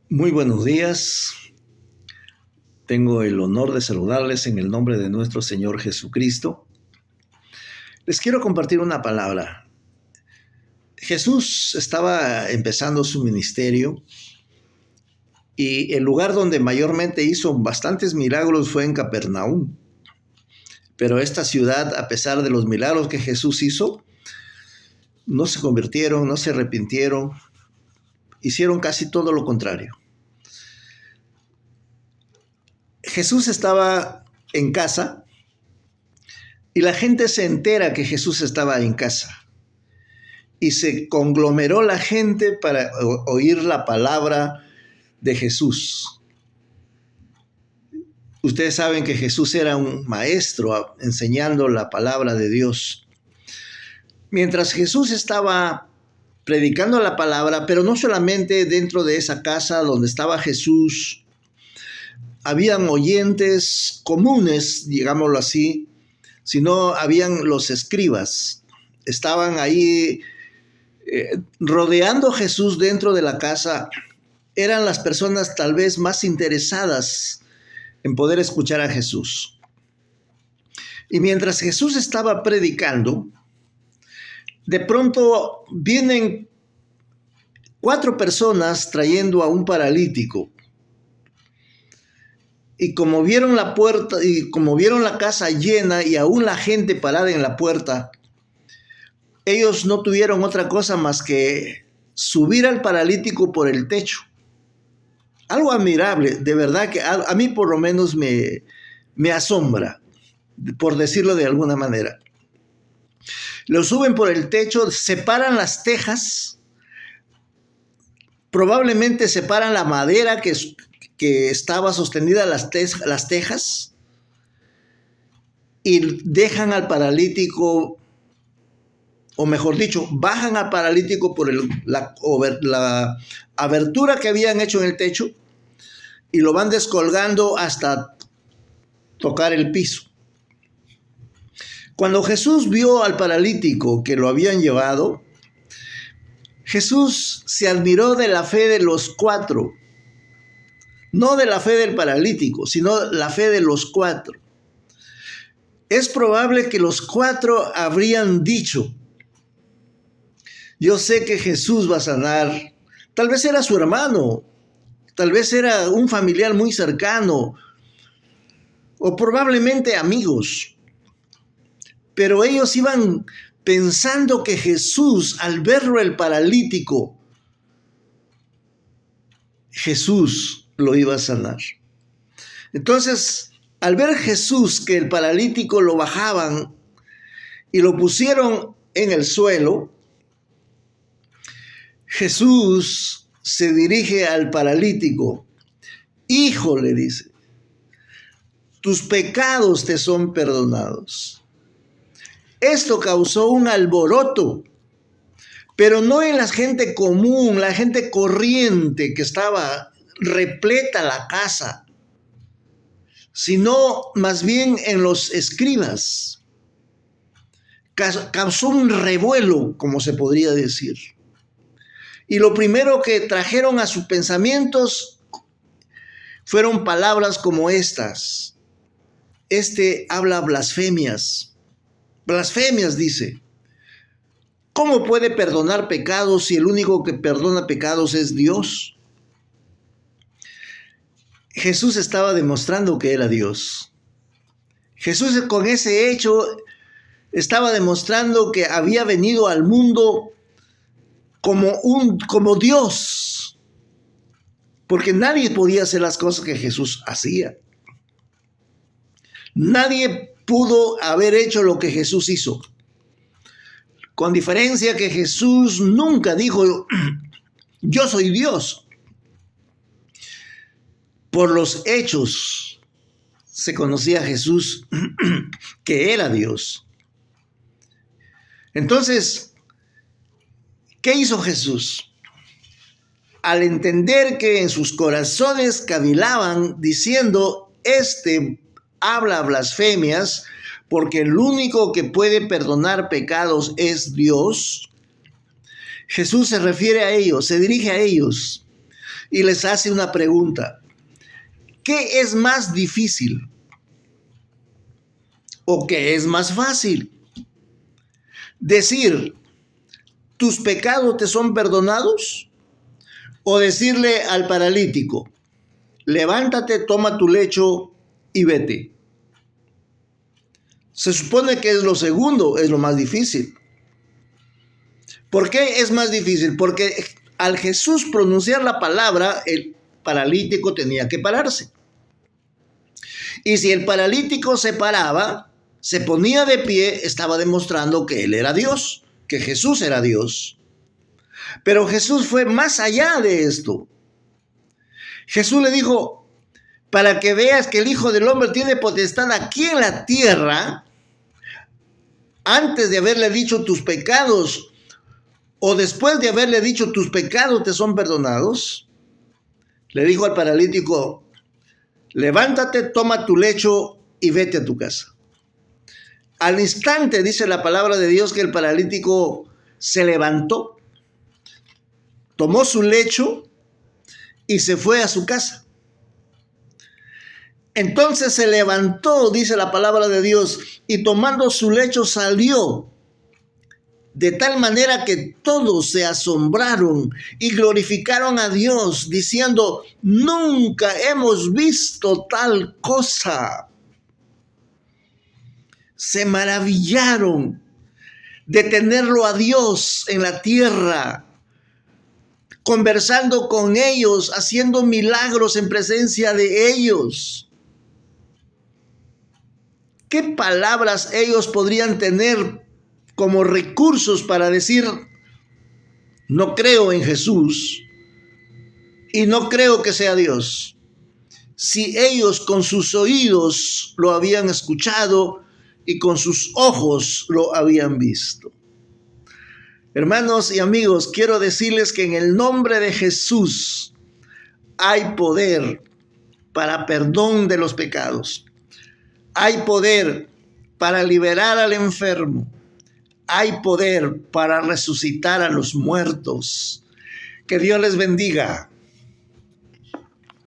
Muy buenos días. Tengo el honor de saludarles en el nombre de nuestro Señor Jesucristo. Les quiero compartir una palabra. Jesús estaba empezando su ministerio y el lugar donde mayormente hizo bastantes milagros fue en Capernaum. Pero esta ciudad, a pesar de los milagros que Jesús hizo, no se convirtieron, no se arrepintieron, hicieron casi todo lo contrario. Jesús estaba en casa y la gente se entera que Jesús estaba en casa y se conglomeró la gente para oír la palabra de Jesús. Ustedes saben que Jesús era un maestro enseñando la palabra de Dios. Mientras Jesús estaba predicando la palabra, pero no solamente dentro de esa casa donde estaba Jesús, habían oyentes comunes, digámoslo así, sino habían los escribas. Estaban ahí rodeando a Jesús dentro de la casa. Eran las personas tal vez más interesadas en poder escuchar a Jesús. Y mientras Jesús estaba predicando, de pronto vienen 4 personas trayendo a un paralítico. Y como vieron la puerta y como vieron la casa llena y aún la gente parada en la puerta, ellos no tuvieron otra cosa más que subir al paralítico por el techo. Algo admirable, de verdad que a mí por lo menos me asombra, por decirlo de alguna manera. Lo suben por el techo, separan las tejas, probablemente separan la madera que estaba sostenida las tejas y dejan al paralítico, o mejor dicho, bajan al paralítico por la abertura que habían hecho en el techo y lo van descolgando hasta tocar el piso. Cuando Jesús vio al paralítico que lo habían llevado, Jesús se admiró de la fe de los 4. No de la fe del paralítico, sino la fe de los 4. Es probable que los 4 habrían dicho: yo sé que Jesús va a sanar. Tal vez era su hermano, tal vez era un familiar muy cercano, o probablemente amigos. Pero ellos iban pensando que Jesús, al verlo el paralítico, Jesús lo iba a sanar. Entonces, al ver Jesús que el paralítico lo bajaban y lo pusieron en el suelo, Jesús se dirige al paralítico. Hijo, le dice, tus pecados te son perdonados. Esto causó un alboroto, pero no en la gente común, la gente corriente que estaba repleta la casa, sino más bien en los escribas. Causó un revuelo, como se podría decir. Y lo primero que trajeron a sus pensamientos fueron palabras como estas. Este habla blasfemias. Blasfemias, dice. ¿Cómo puede perdonar pecados si el único que perdona pecados es Dios? Jesús estaba demostrando que era Dios. Jesús con ese hecho estaba demostrando que había venido al mundo como Dios, porque nadie podía hacer las cosas que Jesús hacía. Nadie pudo haber hecho lo que Jesús hizo. Con diferencia que Jesús nunca dijo, yo soy Dios. Por los hechos se conocía a Jesús que era Dios. Entonces, ¿qué hizo Jesús? Al entender que en sus corazones cavilaban diciendo, este habla blasfemias, porque el único que puede perdonar pecados es Dios, Jesús se refiere a ellos, se dirige a ellos y les hace una pregunta. ¿Qué es más difícil? ¿O qué es más fácil? Decir, ¿tus pecados te son perdonados? O decirle al paralítico, levántate, toma tu lecho y vete. Se supone que es lo segundo, es lo más difícil. ¿Por qué es más difícil? Porque al Jesús pronunciar la palabra, el paralítico tenía que pararse. Y si el paralítico se paraba, se ponía de pie, estaba demostrando que él era Dios, que Jesús era Dios. Pero Jesús fue más allá de esto. Jesús le dijo, para que veas que el Hijo del Hombre tiene potestad aquí en la tierra, antes de haberle dicho tus pecados, o después de haberle dicho tus pecados te son perdonados, le dijo al paralítico, levántate, toma tu lecho y vete a tu casa. Al instante dice la palabra de Dios que el paralítico se levantó, tomó su lecho y se fue a su casa. Entonces se levantó, dice la palabra de Dios, y tomando su lecho salió, de tal manera que todos se asombraron y glorificaron a Dios, diciendo, nunca hemos visto tal cosa. Se maravillaron de tenerlo a Dios en la tierra, conversando con ellos, haciendo milagros en presencia de ellos. ¿Qué palabras ellos podrían tener como recursos para decir, no creo en Jesús y no creo que sea Dios? Si ellos con sus oídos lo habían escuchado y con sus ojos lo habían visto. Hermanos y amigos, quiero decirles que en el nombre de Jesús hay poder para perdón de los pecados. Hay poder para liberar al enfermo. Hay poder para resucitar a los muertos. Que Dios les bendiga.